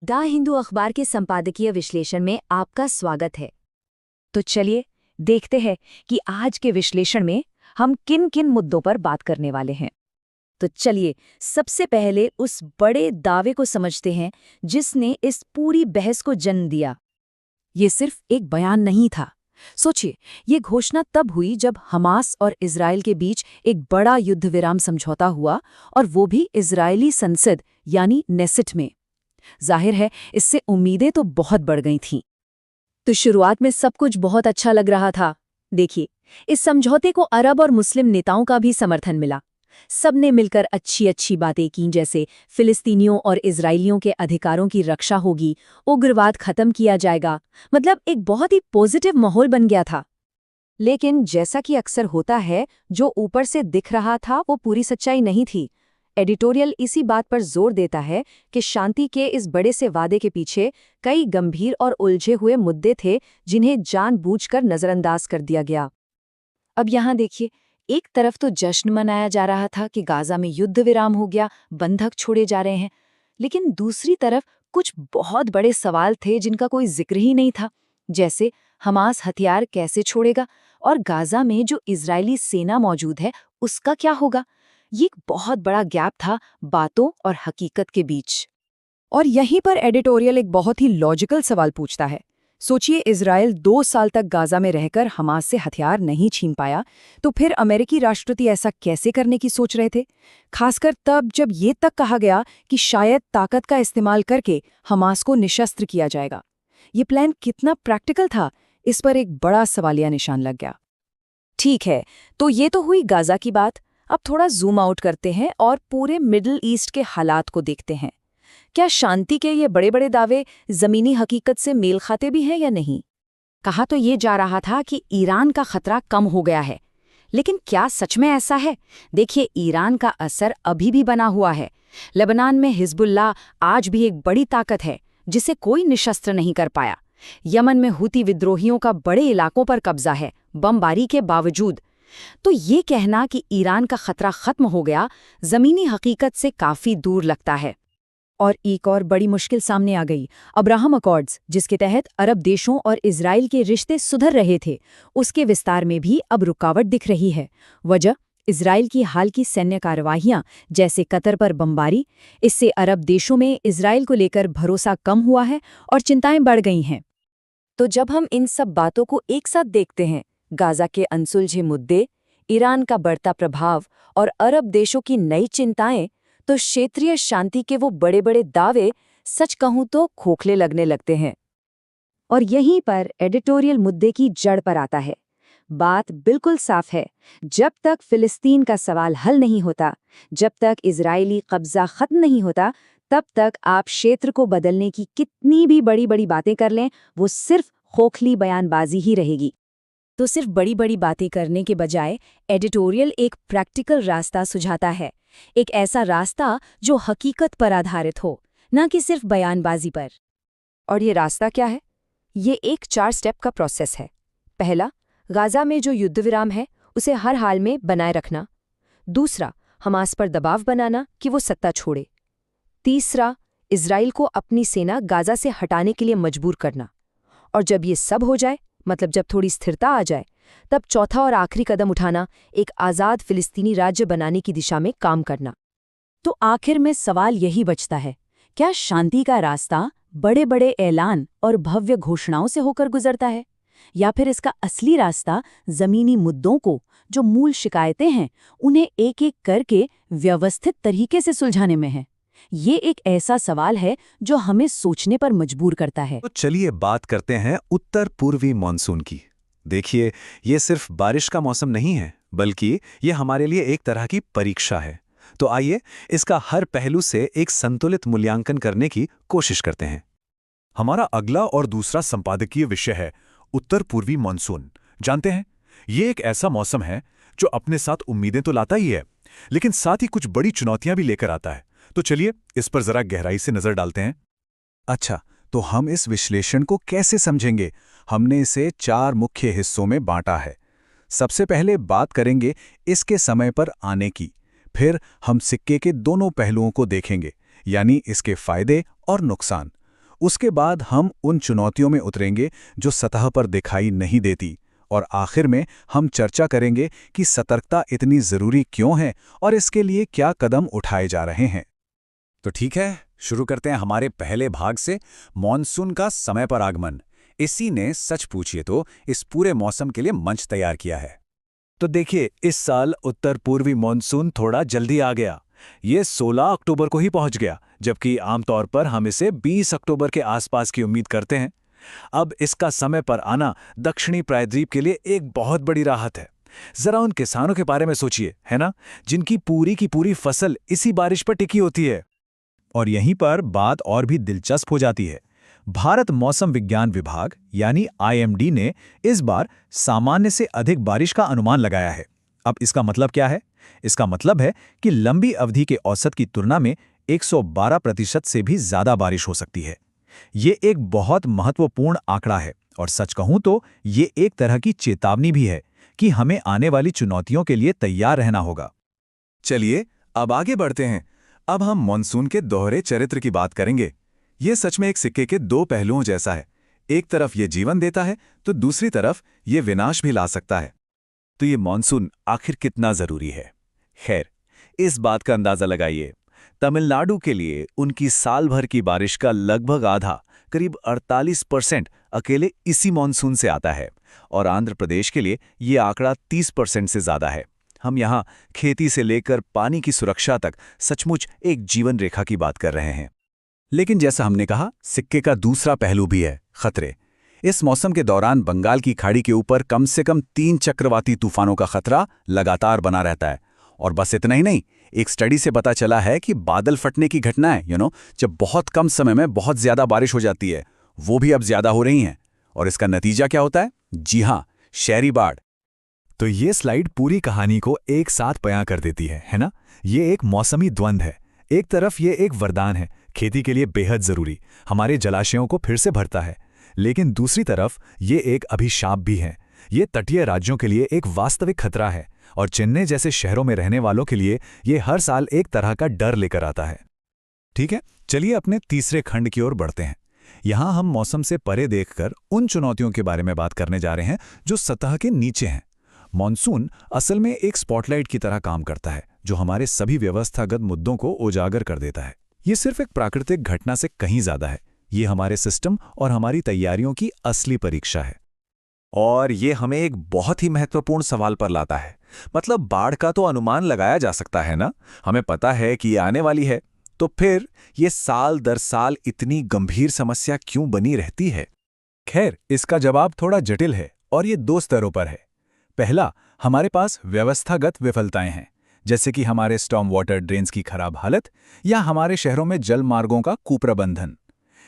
The Hindu अखबार के संपादकीय विश्लेषण में आपका स्वागत है। तो चलिए देखते हैं कि आज के विश्लेषण में हम किन किन मुद्दों पर बात करने वाले हैं। तो चलिए सबसे पहले उस बड़े दावे को समझते हैं जिसने इस पूरी बहस को जन्म दिया। ये सिर्फ एक बयान नहीं था। सोचिए, ये घोषणा तब हुई जब हमास और इजराइल के बीच एक बड़ा युद्ध विराम समझौता हुआ, और वो भी इजरायली संसद यानी नेसेट में। जाहिर है, इससे उम्मीदें तो बहुत बढ़ गई थीं। तो शुरुआत में सब कुछ बहुत अच्छा लग रहा था। देखिए, इस समझौते को अरब और मुस्लिम नेताओं का भी समर्थन मिला। सबने मिलकर अच्छी अच्छी बातें की, जैसे फिलिस्तीनियों और इजरायलियों के अधिकारों की रक्षा होगी, उग्रवाद खत्म किया जाएगा। मतलब एक बहुत ही पॉजिटिव माहौल बन गया था। लेकिन जैसा कि अक्सर होता है, जो ऊपर से दिख रहा था वो पूरी सच्चाई नहीं थी। एडिटोरियल इसी बात पर जोर देता है कि शांति के इस बड़े से वादे के पीछे कई गंभीर और उलझे हुए मुद्दे थे जिन्हें जानबूझकर नजरअंदाज कर दिया गया। अब यहाँ देखिए, एक तरफ तो जश्न मनाया जा रहा था कि गाजा में युद्ध विराम हो गया, बंधक छोड़े जा रहे हैं, लेकिन दूसरी तरफ कुछ बहुत बड़े सवाल थे जिनका कोई जिक्र ही नहीं था। जैसे हमास हथियार कैसे छोड़ेगा, और गाजा में जो इजरायली सेना मौजूद है उसका क्या होगा। ये एक बहुत बड़ा गैप था बातों और हकीकत के बीच। और यहीं पर एडिटोरियल एक बहुत ही लॉजिकल सवाल पूछता है। सोचिए, इजराइल 2 साल तक गाजा में रहकर हमास से हथियार नहीं छीन पाया, तो फिर अमेरिकी राष्ट्रपति ऐसा कैसे करने की सोच रहे थे, खासकर तब जब ये तक कहा गया कि शायद ताकत का इस्तेमाल करके हमास को निशस्त्र किया जाएगा। ये प्लान कितना प्रैक्टिकल था, इस पर एक बड़ा सवालिया निशान लग गया। ठीक है, तो ये तो हुई गाजा की बात। अब थोड़ा जूम आउट करते हैं और पूरे मिडिल ईस्ट के हालात को देखते हैं। क्या शांति के ये बड़े बड़े दावे जमीनी हकीकत से मेल खाते भी हैं या नहीं? कहा तो ये जा रहा था कि ईरान का खतरा कम हो गया है, लेकिन क्या सच में ऐसा है? देखिए, ईरान का असर अभी भी बना हुआ है। लेबनान में हिजबुल्लाह आज भी एक बड़ी ताकत है जिसे कोई निशस्त्र नहीं कर पाया। यमन में हुती विद्रोहियों का बड़े इलाकों पर कब्जा है, बमबारी के बावजूद। तो ये कहना कि ईरान का खतरा खत्म हो गया, जमीनी हकीकत से काफी दूर लगता है। और एक और बड़ी मुश्किल सामने आ गई, अब्राहम अकॉर्ड्स, जिसके तहत अरब देशों और इजराइल के रिश्ते सुधर रहे थे, उसके विस्तार में भी अब रुकावट दिख रही है। वजह इजराइल की हाल की सैन्य कार्यवाहियां, जैसे कतर पर बमबारी। इससे अरब देशों में इजराइल को लेकर भरोसा कम हुआ है और चिंताएं बढ़ गई हैं। तो जब हम इन सब बातों को एक साथ देखते हैं, गाजा के अनसुलझे मुद्दे, ईरान का बढ़ता प्रभाव और अरब देशों की नई चिंताएं, तो क्षेत्रीय शांति के वो बड़े बड़े दावे सच कहूं तो खोखले लगने लगते हैं। और यहीं पर एडिटोरियल मुद्दे की जड़ पर आता है। बात बिल्कुल साफ है, जब तक फिलिस्तीन का सवाल हल नहीं होता, जब तक इजरायली कब्जा खत्म नहीं होता, तब तक आप क्षेत्र को बदलने की कितनी भी बड़ी बड़ी बातें कर लें, वो सिर्फ खोखली बयानबाजी ही रहेगी। तो सिर्फ बड़ी बड़ी बातें करने के बजाय एडिटोरियल एक प्रैक्टिकल रास्ता सुझाता है। एक ऐसा रास्ता जो हकीकत पर आधारित हो, न कि सिर्फ बयानबाजी पर। और ये रास्ता क्या है? ये एक 4 स्टेप का प्रोसेस है। पहला, गाजा में जो युद्ध विराम है उसे हर हाल में बनाए रखना। दूसरा, हमास पर दबाव बनाना कि वो सत्ता छोड़े। तीसरा, इजराइल को अपनी सेना गाजा से हटाने के लिए मजबूर करना। और जब ये सब हो जाए, मतलब जब थोड़ी स्थिरता आ जाए, तब चौथा और आखिरी कदम उठाना, एक आज़ाद फिलिस्तीनी राज्य बनाने की दिशा में काम करना। तो आखिर में सवाल यही बचता है, क्या शांति का रास्ता बड़े बड़े ऐलान और भव्य घोषणाओं से होकर गुजरता है, या फिर इसका असली रास्ता जमीनी मुद्दों को, जो मूल शिकायतें हैं, उन्हें एक एक करके व्यवस्थित तरीके से सुलझाने में है? ये एक ऐसा सवाल है जो हमें सोचने पर मजबूर करता है। तो चलिए बात करते हैं उत्तर पूर्वी मानसून की। देखिए, ये सिर्फ बारिश का मौसम नहीं है, बल्कि ये हमारे लिए एक तरह की परीक्षा है। तो आइए इसका हर पहलू से एक संतुलित मूल्यांकन करने की कोशिश करते हैं। हमारा अगला और दूसरा संपादकीय विषय है उत्तर पूर्वी मानसून। जानते हैं, ये एक ऐसा मौसम है जो अपने साथ उम्मीदें तो लाता ही है, लेकिन साथ ही कुछ बड़ी चुनौतियां भी लेकर आता है। तो चलिए इस पर जरा गहराई से नजर डालते हैं। अच्छा, तो हम इस विश्लेषण को कैसे समझेंगे? हमने इसे 4 मुख्य हिस्सों में बांटा है। सबसे पहले बात करेंगे इसके समय पर आने की, फिर हम सिक्के के दोनों पहलुओं को देखेंगे, यानी इसके फायदे और नुकसान। उसके बाद हम उन चुनौतियों में उतरेंगे जो सतह पर दिखाई नहीं देती, और आखिर में हम चर्चा करेंगे कि सतर्कता इतनी ज़रूरी क्यों है और इसके लिए क्या कदम उठाए जा रहे हैं। तो ठीक है, शुरू करते हैं हमारे पहले भाग से, मॉनसून का समय पर आगमन। इसी ने सच पूछिए तो इस पूरे मौसम के लिए मंच तैयार किया है। तो देखिए, इस साल उत्तर पूर्वी मॉनसून थोड़ा जल्दी आ गया। ये 16 अक्टूबर को ही पहुंच गया, जबकि आमतौर पर हम इसे 20 अक्टूबर के आसपास की उम्मीद करते हैं। अब इसका समय पर आना दक्षिणी प्रायद्वीप के लिए एक बहुत बड़ी राहत है। जरा उन किसानों के बारे में सोचिए, है ना, जिनकी पूरी की पूरी फसल इसी बारिश पर टिकी होती है। और यहीं पर बात और भी दिलचस्प हो जाती है। भारत मौसम विज्ञान विभाग यानी IMD ने इस बार सामान्य से अधिक बारिश का अनुमान लगाया है। अब इसका मतलब क्या है? इसका मतलब है कि लंबी अवधि के औसत की तुलना में 112% से भी ज्यादा बारिश हो सकती है। ये एक बहुत महत्वपूर्ण आंकड़ा है, और सच कहूं तो ये एक तरह की चेतावनी भी है कि हमें आने वाली चुनौतियों के लिए तैयार रहना होगा। चलिए अब आगे बढ़ते हैं। अब हम मॉनसून के दोहरे चरित्र की बात करेंगे। ये सच में एक सिक्के के दो पहलुओं जैसा है। एक तरफ ये जीवन देता है तो दूसरी तरफ ये विनाश भी ला सकता है। तो ये मॉनसून आखिर कितना जरूरी है? खैर, इस बात का अंदाजा लगाइए। तमिलनाडु के लिए उनकी साल भर की बारिश का लगभग आधा, करीब 48% अकेले इसी मॉनसून से आता है, और आंध्र प्रदेश के लिए ये आंकड़ा 30% से ज्यादा है। हम यहाँ खेती से लेकर पानी की सुरक्षा तक सचमुच एक जीवन रेखा की बात कर रहे हैं। लेकिन जैसा हमने कहा, सिक्के का दूसरा पहलू भी है, खतरे। इस मौसम के दौरान बंगाल की खाड़ी के ऊपर कम से कम 3 चक्रवाती तूफानों का खतरा लगातार बना रहता है। और बस इतना ही नहीं, एक स्टडी से पता चला है कि बादल फटने की घटनाएं जब बहुत कम समय में बहुत ज्यादा बारिश हो जाती है, वो भी अब ज्यादा हो रही हैं। और इसका नतीजा क्या होता है? जी हाँ, शहरी बाढ़। तो ये स्लाइड पूरी कहानी को एक साथ बयां कर देती है ना? ये एक मौसमी द्वंद्व है। एक तरफ ये एक वरदान है, खेती के लिए बेहद जरूरी, हमारे जलाशयों को फिर से भरता है। लेकिन दूसरी तरफ ये एक अभिशाप भी है। ये तटीय राज्यों के लिए एक वास्तविक खतरा है, और चेन्नई जैसे शहरों में रहने वालों के लिए ये हर साल एक तरह का डर लेकर आता है। ठीक है, चलिए अपने तीसरे खंड की ओर बढ़ते हैं। यहाँ हम मौसम से परे देखकर उन चुनौतियों के बारे में बात करने जा रहे हैं जो सतह के नीचे हैं। मॉनसून असल में एक स्पॉटलाइट की तरह काम करता है, जो हमारे सभी व्यवस्थागत मुद्दों को उजागर कर देता है। ये सिर्फ एक प्राकृतिक घटना से कहीं ज्यादा है। ये हमारे सिस्टम और हमारी तैयारियों की असली परीक्षा है। और ये हमें एक बहुत ही महत्वपूर्ण सवाल पर लाता है। मतलब बाढ़ का तो अनुमान लगाया जा सकता है ना, हमें पता है कि ये आने वाली है, तो फिर ये साल दर साल इतनी गंभीर समस्या क्यों बनी रहती है? खैर, इसका जवाब थोड़ा जटिल है, और ये 2 स्तरों पर है। पहला, हमारे पास व्यवस्थागत विफलताएं हैं, जैसे कि हमारे स्टॉर्म वाटर ड्रेन्स की खराब हालत या हमारे शहरों में जल मार्गों का कुप्रबंधन।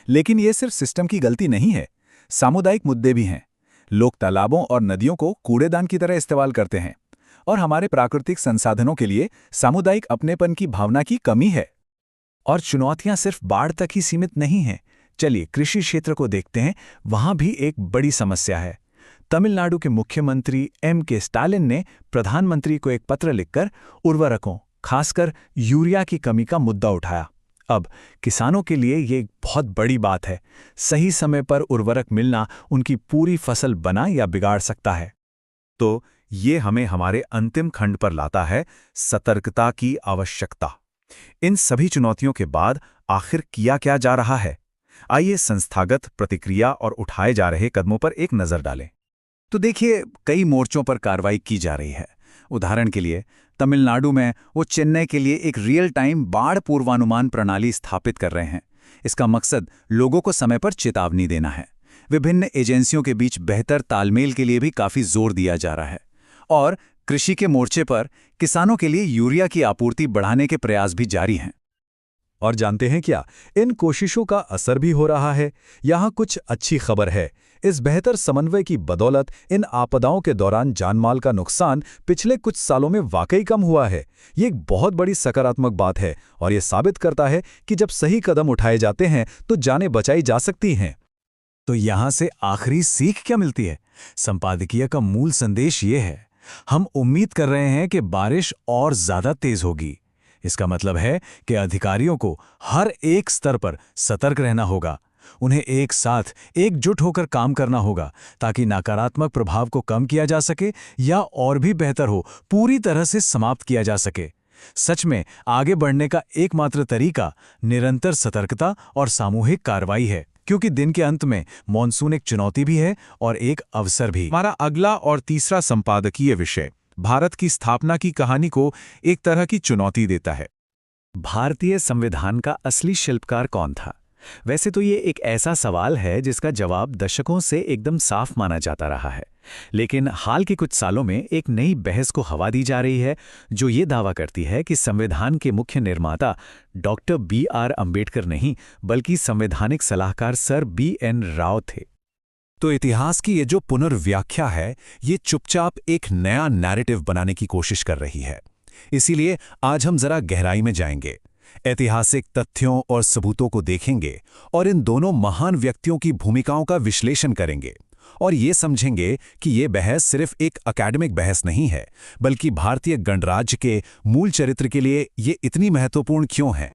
लेकिन ये सिर्फ सिस्टम की गलती नहीं है, सामुदायिक मुद्दे भी हैं। लोग तालाबों और नदियों को कूड़ेदान की तरह इस्तेमाल करते हैं, और हमारे प्राकृतिक संसाधनों के लिए सामुदायिक अपनेपन की भावना की कमी है। और चुनौतियां सिर्फ बाढ़ तक ही सीमित नहीं हैं। चलिए कृषि क्षेत्र को देखते हैं, वहां भी एक बड़ी समस्या है। तमिलनाडु के मुख्यमंत्री M.K. स्टालिन ने प्रधानमंत्री को एक पत्र लिखकर उर्वरकों, खासकर यूरिया की कमी का मुद्दा उठाया। अब किसानों के लिए ये एक बहुत बड़ी बात है। सही समय पर उर्वरक मिलना उनकी पूरी फसल बना या बिगाड़ सकता है। तो ये हमें हमारे अंतिम खंड पर लाता है, सतर्कता की आवश्यकता। इन सभी चुनौतियों के बाद आखिर किया क्या जा रहा है? आइए संस्थागत प्रतिक्रिया और उठाए जा रहे कदमों पर एक नजर डालें। तो देखिए, कई मोर्चों पर कार्रवाई की जा रही है। उदाहरण के लिए तमिलनाडु में वो चेन्नई के लिए एक रियल टाइम बाढ़ पूर्वानुमान प्रणाली स्थापित कर रहे हैं। इसका मकसद लोगों को समय पर चेतावनी देना है। विभिन्न एजेंसियों के बीच बेहतर तालमेल के लिए भी काफी जोर दिया जा रहा है। और कृषि के मोर्चे पर किसानों के लिए यूरिया की आपूर्ति बढ़ाने के प्रयास भी जारी हैं। और जानते हैं क्या, इन कोशिशों का असर भी हो रहा है। यहाँ कुछ अच्छी खबर है। इस बेहतर समन्वय की बदौलत इन आपदाओं के दौरान जानमाल का नुकसान पिछले कुछ सालों में वाकई कम हुआ है। ये एक बहुत बड़ी सकारात्मक बात है, और ये साबित करता है कि जब सही कदम उठाए जाते हैं तो जानें बचाई जा सकती हैं। तो यहाँ से आखिरी सीख क्या मिलती है? संपादकीय का मूल संदेश ये है, हम उम्मीद कर रहे हैं कि बारिश और ज्यादा तेज होगी। इसका मतलब है कि अधिकारियों को हर एक स्तर पर सतर्क रहना होगा। उन्हें एक साथ एकजुट होकर काम करना होगा ताकि नकारात्मक प्रभाव को कम किया जा सके या और भी बेहतर हो पूरी तरह से समाप्त किया जा सके। सच में आगे बढ़ने का एकमात्र तरीका निरंतर सतर्कता और सामूहिक कार्रवाई है, क्योंकि दिन के अंत में मॉनसून एक चुनौती भी है और एक अवसर भी। हमारा अगला और तीसरा संपादकीय विषय भारत की स्थापना की कहानी को एक तरह की चुनौती देता है। भारतीय संविधान का असली शिल्पकार कौन था? वैसे तो ये एक ऐसा सवाल है जिसका जवाब दशकों से एकदम साफ माना जाता रहा है, लेकिन हाल के कुछ सालों में एक नई बहस को हवा दी जा रही है जो ये दावा करती है कि संविधान के मुख्य निर्माता डॉक्टर B.R. अम्बेडकर नहीं बल्कि संवैधानिक सलाहकार सर B.N. राव थे। तो इतिहास की ये जो पुनर्व्याख्या है, ये चुपचाप एक नया नैरेटिव बनाने की कोशिश कर रही है। इसीलिए आज हम जरा गहराई में जाएंगे, ऐतिहासिक तथ्यों और सबूतों को देखेंगे और इन दोनों महान व्यक्तियों की भूमिकाओं का विश्लेषण करेंगे और ये समझेंगे कि ये बहस सिर्फ एक अकेडमिक बहस नहीं है, बल्कि भारतीय गणराज्य के मूल चरित्र के लिए ये इतनी महत्वपूर्ण क्यों है।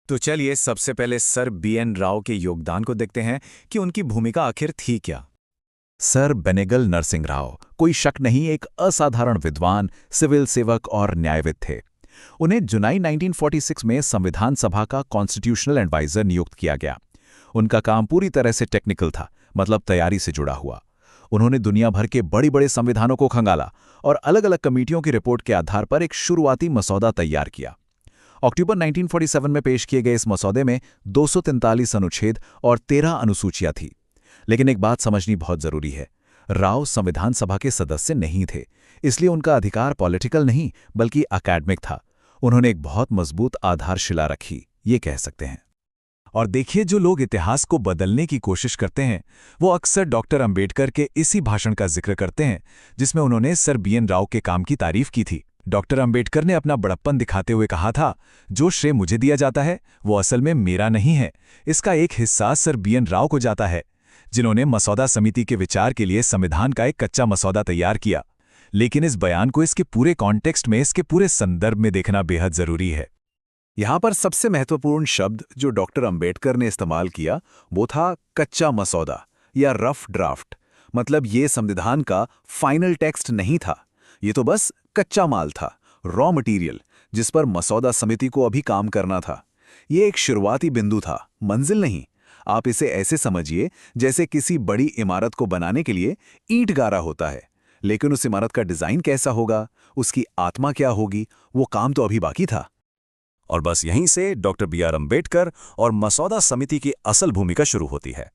तो चलिए सबसे पहले सर B.N. राव के योगदान को देखते हैं कि उनकी भूमिका आखिर थी क्या। सर बेनेगल नरसिंह राव कोई शक नहीं एक असाधारण विद्वान, सिविल सेवक और न्यायविद थे। उन्हें जुलाई 1946 में संविधान सभा का कॉन्स्टिट्यूशनल एडवाइजर नियुक्त किया गया। उनका काम पूरी तरह से टेक्निकल था, मतलब तैयारी से जुड़ा हुआ। उन्होंने दुनिया भर के बड़े बड़े संविधानों को खंगाला और अलग अलग कमेटियों की रिपोर्ट के आधार पर एक शुरुआती मसौदा तैयार किया। अक्टूबर 1947 में पेश किए गए इस मसौदे में 243 अनुच्छेद और 13 अनुसूचियां थी। लेकिन एक बात समझनी बहुत जरूरी है, राव संविधान सभा के सदस्य नहीं थे, इसलिए उनका अधिकार पॉलिटिकल नहीं बल्कि अकेडमिक था। उन्होंने एक बहुत मजबूत आधारशिला रखी, ये कह सकते हैं। और देखिए, जो लोग इतिहास को बदलने की कोशिश करते हैं वो अक्सर डॉक्टर अंबेडकर के इसी भाषण का जिक्र करते हैं जिसमें उन्होंने सर B.N. राव के काम की तारीफ की थी। डॉक्टर अंबेडकर ने अपना बड़प्पन दिखाते हुए कहा था, जो श्रेय मुझे दिया जाता है वो असल में मेरा नहीं है, इसका एक हिस्सा सर B.N. राव को जाता है, जिन्होंने मसौदा समिति के विचार के लिए संविधान का एक कच्चा मसौदा तैयार किया। लेकिन इस बयान को इसके पूरे कॉन्टेक्स्ट में, इसके पूरे संदर्भ में देखना बेहद जरूरी है। यहां पर सबसे महत्वपूर्ण शब्द जो डॉक्टर अंबेडकर ने इस्तेमाल किया वो था कच्चा मसौदा या रफ ड्राफ्ट। मतलब ये संविधान का फाइनल टेक्स्ट नहीं था, ये तो बस कच्चा माल था, रॉ मटेरियल, जिस पर मसौदा समिति को अभी काम करना था। ये एक शुरुआती बिंदु था, मंजिल नहीं। आप इसे ऐसे समझिए जैसे किसी बड़ी इमारत को बनाने के लिए ईंट गारा होता है, लेकिन उस इमारत का डिजाइन कैसा होगा, उसकी आत्मा क्या होगी, वो काम तो अभी बाकी था। और बस यहीं से डॉक्टर B.R. अम्बेडकर और मसौदा समिति की असल भूमिका शुरू होती है।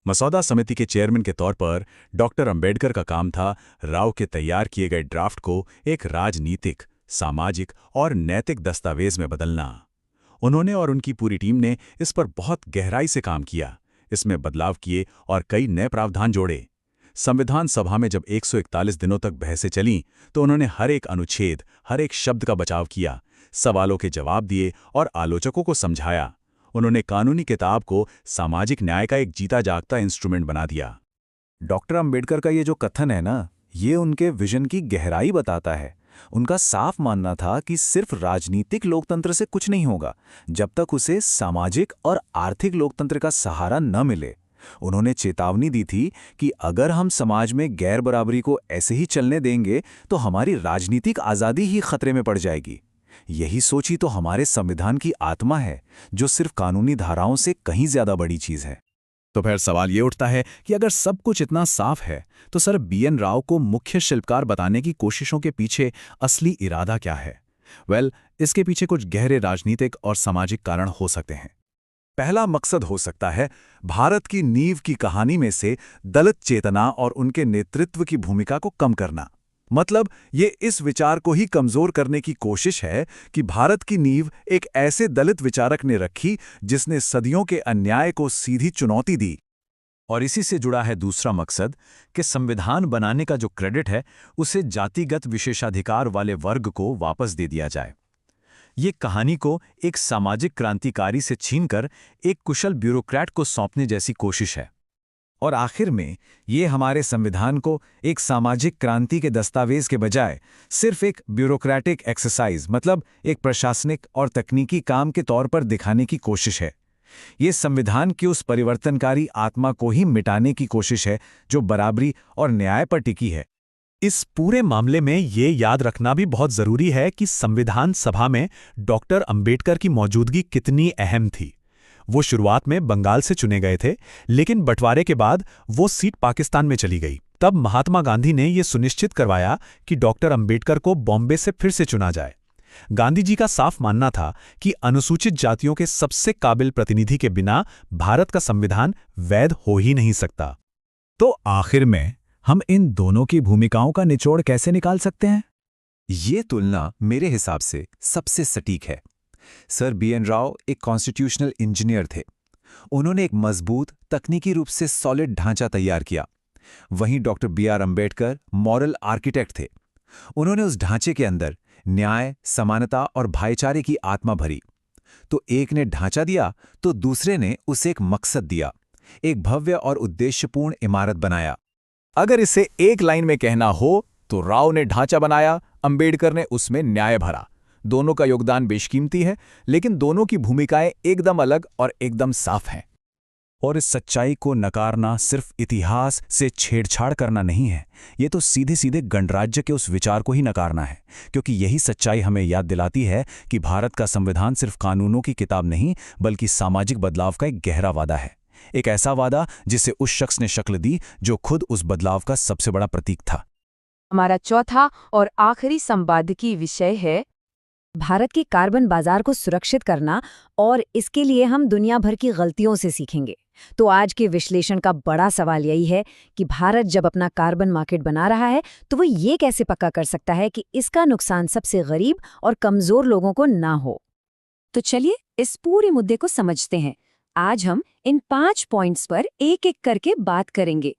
मसौदा समिति के चेयरमैन के तौर पर डॉक्टर अम्बेडकर का काम था राव के तैयार किए गए ड्राफ्ट को एक राजनीतिक, सामाजिक और नैतिक दस्तावेज में बदलना। उन्होंने और उनकी पूरी टीम ने इस पर बहुत गहराई से काम किया, इसमें बदलाव किए और कई नए प्रावधान जोड़े। संविधान सभा में जब 141 दिनों तक बहसें चलीं तो उन्होंने हर एक अनुच्छेद, हर एक शब्द का बचाव किया, सवालों के जवाब दिए और आलोचकों को समझाया। उन्होंने कानूनी किताब को सामाजिक न्याय का एक जीता जागता इंस्ट्रूमेंट बना दिया। डॉक्टर अंबेडकर का ये जो कथन है ना, ये उनके विजन की गहराई बताता है। उनका साफ मानना था कि सिर्फ राजनीतिक लोकतंत्र से कुछ नहीं होगा जब तक उसे सामाजिक और आर्थिक लोकतंत्र का सहारा न मिले। उन्होंने चेतावनी दी थी कि अगर हम समाज में गैर बराबरी को ऐसे ही चलने देंगे तो हमारी राजनीतिक आज़ादी ही खतरे में पड़ जाएगी। यही सोची तो हमारे संविधान की आत्मा है, जो सिर्फ कानूनी धाराओं से कहीं ज्यादा बड़ी चीज है। तो फिर सवाल ये उठता है कि अगर सब कुछ इतना साफ है तो सर B.N. राव को मुख्य शिल्पकार बताने की कोशिशों के पीछे असली इरादा क्या है? इसके पीछे कुछ गहरे राजनीतिक और सामाजिक कारण हो सकते हैं। पहला मकसद हो सकता है भारत की नींव की कहानी में से दलित चेतना और उनके नेतृत्व की भूमिका को कम करना। मतलब ये इस विचार को ही कमजोर करने की कोशिश है कि भारत की नींव एक ऐसे दलित विचारक ने रखी जिसने सदियों के अन्याय को सीधी चुनौती दी। और इसी से जुड़ा है दूसरा मकसद कि संविधान बनाने का जो क्रेडिट है उसे जातिगत विशेषाधिकार वाले वर्ग को वापस दे दिया जाए। ये कहानी को एक सामाजिक क्रांतिकारी से छीनकर एक कुशल ब्यूरोक्रेट को सौंपने जैसी कोशिश है। और आखिर में ये हमारे संविधान को एक सामाजिक क्रांति के दस्तावेज के बजाय सिर्फ एक ब्यूरोक्रेटिक एक्सरसाइज, मतलब एक प्रशासनिक और तकनीकी काम के तौर पर दिखाने की कोशिश है। ये संविधान की उस परिवर्तनकारी आत्मा को ही मिटाने की कोशिश है जो बराबरी और न्याय पर टिकी है। इस पूरे मामले में ये याद रखना भी बहुत जरूरी है कि संविधान सभा में डॉक्टर अंबेडकर की मौजूदगी कितनी अहम थी। वो शुरुआत में बंगाल से चुने गए थे, लेकिन बंटवारे के बाद वो सीट पाकिस्तान में चली गई। तब महात्मा गांधी ने ये सुनिश्चित करवाया कि डॉक्टर अंबेडकर को बॉम्बे से फिर से चुना जाए। गांधी जी का साफ मानना था कि अनुसूचित जातियों के सबसे काबिल प्रतिनिधि के बिना भारत का संविधान वैध हो ही नहीं सकता। तो आखिर में हम इन दोनों की भूमिकाओं का निचोड़ कैसे निकाल सकते हैं? ये तुलना मेरे हिसाब से सबसे सटीक है। सर BN राव एक कॉन्स्टिट्यूशनल इंजीनियर थे। उन्होंने एक मजबूत, तकनीकी रूप से सॉलिड ढांचा तैयार किया। वहीं doctor BR Ambedkar moral architect थे। उन्होंने उस ढांचे के अंदर न्याय, समानता और भाईचारे की आत्मा भरी। तो एक ने ढांचा दिया तो दूसरे ने उसे एक मकसद दिया, एक भव्य और उद्देश्यपूर्ण इमारत बनाया। अगर इसे एक लाइन में कहना हो तो राव ने ढांचा बनाया, अंबेडकर ने उसमें न्याय भरा। दोनों का योगदान बेशकीमती है, लेकिन दोनों की भूमिकाएं एकदम अलग और एकदम साफ हैं। और इस सच्चाई को नकारना सिर्फ इतिहास से छेड़छाड़ करना नहीं है, ये तो सीधे सीधे गणराज्य के उस विचार को ही नकारना है, क्योंकि यही सच्चाई हमें याद दिलाती है कि भारत का संविधान सिर्फ कानूनों की किताब नहीं, बल्कि सामाजिक बदलाव का एक गहरा वादा है। एक ऐसा वादा जिसे उस शख्स ने शक्ल दी जो खुद उस बदलाव का सबसे बड़ा प्रतीक था। हमारा चौथा और आखिरी संपादकीय विषय है भारत के कार्बन बाजार को सुरक्षित करना, और इसके लिए हम दुनिया भर की गलतियों से सीखेंगे। तो आज के विश्लेषण का बड़ा सवाल यही है कि भारत जब अपना कार्बन मार्केट बना रहा है तो वो ये कैसे पक्का कर सकता है कि इसका नुकसान सबसे गरीब और कमजोर लोगों को ना हो। तो चलिए इस पूरे मुद्दे को समझते हैं। आज हम इन 5 पॉइंट्स पर एक एक करके बात करेंगे।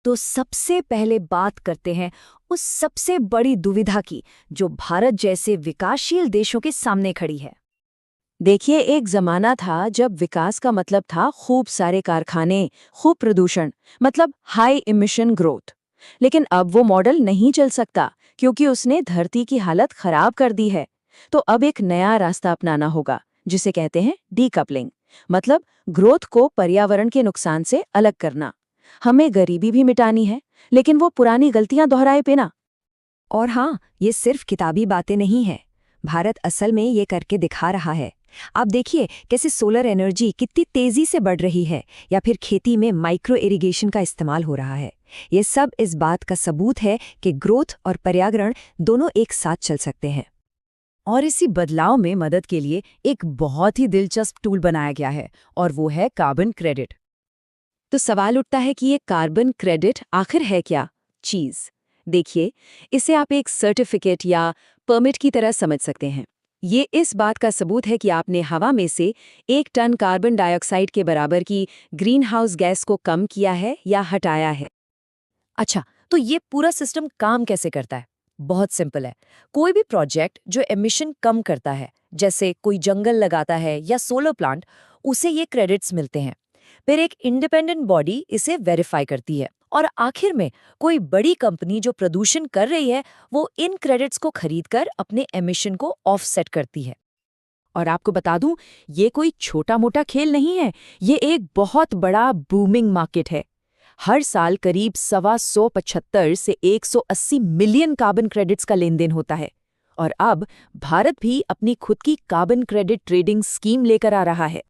तो सबसे पहले बात करते हैं उस सबसे बड़ी दुविधा की जो भारत जैसे विकासशील देशों के सामने खड़ी है। देखिए, एक जमाना था जब विकास का मतलब था खूब सारे कारखाने, खूब प्रदूषण, मतलब हाई इमिशन ग्रोथ। लेकिन अब वो मॉडल नहीं चल सकता क्योंकि उसने धरती की हालत खराब कर दी है। तो अब एक नया रास्ता अपनाना होगा जिसे कहते हैं डीकपलिंग, मतलब ग्रोथ को पर्यावरण के नुकसान से अलग करना। हमें गरीबी भी मिटानी है, लेकिन वो पुरानी गलतियां दोहराए बिना। और हाँ, ये सिर्फ किताबी बातें नहीं है, भारत असल में ये करके दिखा रहा है। आप देखिए कैसे सोलर एनर्जी कितनी तेजी से बढ़ रही है, या फिर खेती में माइक्रो इरिगेशन का इस्तेमाल हो रहा है। ये सब इस बात का सबूत है कि ग्रोथ और पर्यावरण दोनों एक साथ चल सकते हैं। और इसी बदलाव में मदद के लिए एक बहुत ही दिलचस्प टूल बनाया गया है, और वो है कार्बन क्रेडिट। तो सवाल उठता है कि ये कार्बन क्रेडिट आखिर है क्या चीज़? देखिए, इसे आप एक सर्टिफिकेट या परमिट की तरह समझ सकते हैं। ये इस बात का सबूत है कि आपने हवा में से 1 टन कार्बन डाइऑक्साइड के बराबर की ग्रीन हाउस गैस को कम किया है या हटाया है। अच्छा, तो ये पूरा सिस्टम काम कैसे करता है? बहुत सिंपल है। कोई भी प्रोजेक्ट जो एमिशन कम करता है, जैसे कोई जंगल लगाता है या सोलर प्लांट, उसे ये क्रेडिट्स मिलते हैं। फिर एक इंडिपेंडेंट बॉडी इसे वेरीफाई करती है, और आखिर में कोई बड़ी कंपनी जो प्रदूषण कर रही है वो इन क्रेडिट्स को खरीदकर अपने एमिशन को ऑफसेट करती है। और आपको बता दूं, ये कोई छोटा मोटा खेल नहीं है, ये एक बहुत बड़ा बूमिंग मार्केट है। हर साल करीब 175 से 180 मिलियन कार्बन क्रेडिट्स का लेन देन होता है। और अब भारत भी अपनी खुद की कार्बन क्रेडिट ट्रेडिंग स्कीम लेकर आ रहा है।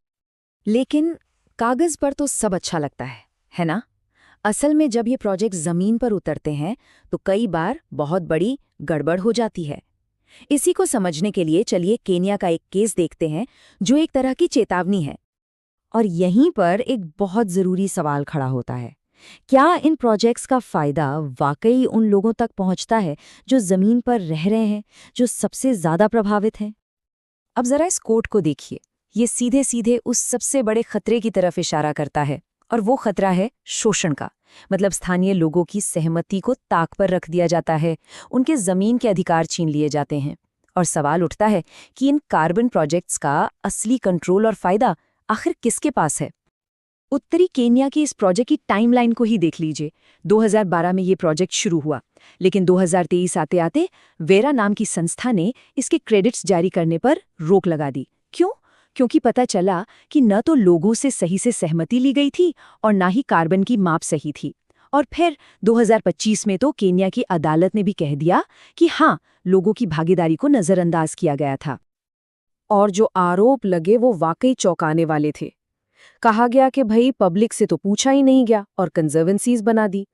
लेकिन कागज पर तो सब अच्छा लगता है ना? असल में जब ये प्रोजेक्ट जमीन पर उतरते हैं तो कई बार बहुत बड़ी गड़बड़ हो जाती है। इसी को समझने के लिए चलिए केन्या का एक केस देखते हैं जो एक तरह की चेतावनी है। और यहीं पर एक बहुत जरूरी सवाल खड़ा होता है, क्या इन प्रोजेक्ट्स का फायदा वाकई उन लोगों तक पहुंचता है जो जमीन पर रह रहे हैं, जो सबसे ज्यादा प्रभावित हैं? अब जरा इस कोट को देखिए, ये सीधे सीधे उस सबसे बड़े खतरे की तरफ इशारा करता है, और वो खतरा है शोषण का। मतलब स्थानीय लोगों की सहमति को ताक पर रख दिया जाता है, उनके जमीन के अधिकार छीन लिए जाते हैं। और सवाल उठता है कि इन कार्बन प्रोजेक्ट्स का असली कंट्रोल और फायदा आखिर किसके पास है? उत्तरी केन्या की इस प्रोजेक्ट की टाइमलाइन को ही देख लीजिए। 2012 में ये प्रोजेक्ट शुरू हुआ, लेकिन 2023 आते आते वेरा नाम की संस्था ने इसके क्रेडिट्स जारी करने पर रोक लगा दी। क्यों? क्योंकि पता चला कि न तो लोगों से सही से सहमति ली गई थी और ना ही कार्बन की माप सही थी। और फिर 2025 में तो केन्या की अदालत ने भी कह दिया कि हाँ, लोगों की भागीदारी को नजरअंदाज किया गया था। और जो आरोप लगे वो वाकई चौंकाने वाले थे। कहा गया कि भाई पब्लिक से तो पूछा ही नहीं गया और कंजर्वेंसीज बना दी।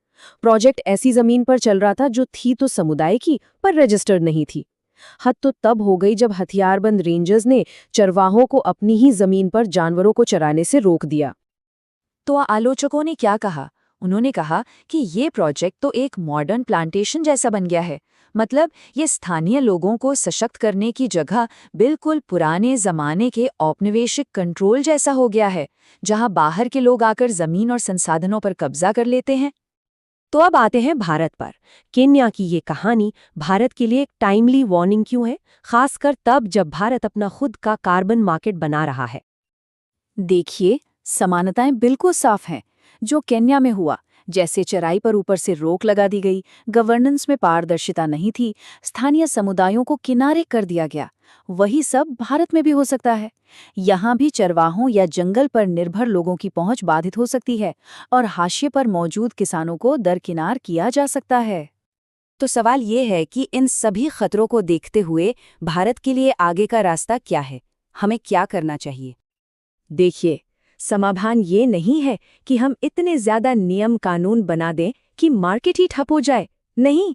प्रोजेक्ट ऐसी जमीन पर चल रहा था जो थी तो समुदाय की पर रजिस्टर्ड नहीं थी। हद तो तब हो गई जब हथियारबंद रेंजर्स ने चरवाहों को अपनी ही जमीन पर जानवरों को चराने से रोक दिया। तो आलोचकों ने क्या कहा? उन्होंने कहा कि ये प्रोजेक्ट तो एक मॉडर्न प्लांटेशन जैसा बन गया है। मतलब ये स्थानीय लोगों को सशक्त करने की जगह बिल्कुल पुराने जमाने के औपनिवेशिक कंट्रोल जैसा हो गया है, जहां बाहर के लोग आकर जमीन और संसाधनों पर कब्जा कर लेते हैं। तो अब आते हैं भारत पर। केन्या की ये कहानी भारत के लिए एक टाइमली वार्निंग क्यों है, खासकर तब जब भारत अपना खुद का कार्बन मार्केट बना रहा है? देखिए, समानताएं बिल्कुल साफ हैं। जो केन्या में हुआ, जैसे चराई पर ऊपर से रोक लगा दी गई, गवर्नेंस में पारदर्शिता नहीं थी, स्थानीय समुदायों को किनारे कर दिया गया, वही सब भारत में भी हो सकता है। यहाँ भी चरवाहों या जंगल पर निर्भर लोगों की पहुंच बाधित हो सकती है और हाशिए पर मौजूद किसानों को दरकिनार किया जा सकता है। तो सवाल ये है कि इन सभी खतरों को देखते हुए भारत के लिए आगे का रास्ता क्या है? हमें क्या करना चाहिए? देखिए, समाधान ये नहीं है कि हम इतने ज्यादा नियम कानून बना दें कि मार्केट ही ठप हो जाए। नहीं,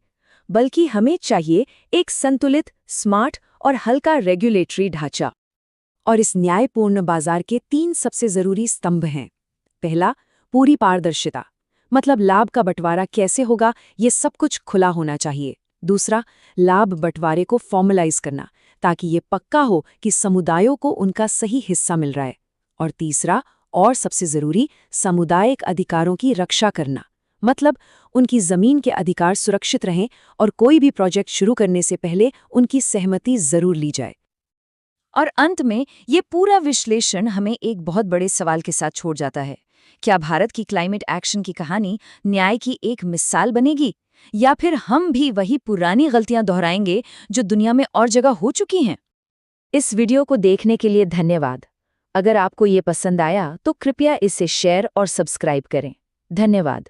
बल्कि हमें चाहिए एक संतुलित, स्मार्ट और हल्का रेगुलेटरी ढांचा। और इस न्यायपूर्ण बाजार के 3 सबसे जरूरी स्तंभ हैं। पहला, पूरी पारदर्शिता, मतलब लाभ का बंटवारा कैसे होगा, ये सब कुछ खुला होना चाहिए। दूसरा, लाभ बंटवारे को फॉर्मलाइज करना, ताकि ये पक्का हो कि समुदायों को उनका सही हिस्सा मिल रहा है। और तीसरा, और सबसे जरूरी, सामुदायिक अधिकारों की रक्षा करना, मतलब उनकी जमीन के अधिकार सुरक्षित रहें और कोई भी प्रोजेक्ट शुरू करने से पहले उनकी सहमति जरूर ली जाए। और अंत में ये पूरा विश्लेषण हमें एक बहुत बड़े सवाल के साथ छोड़ जाता है। क्या भारत की क्लाइमेट एक्शन की कहानी न्याय की एक मिसाल बनेगी, या फिर हम भी वही पुरानी गलतियां दोहराएंगे जो दुनिया में और जगह हो चुकी हैं? इस वीडियो को देखने के लिए धन्यवाद। अगर आपको ये पसंद आया तो कृपया इसे शेयर और सब्सक्राइब करें। धन्यवाद।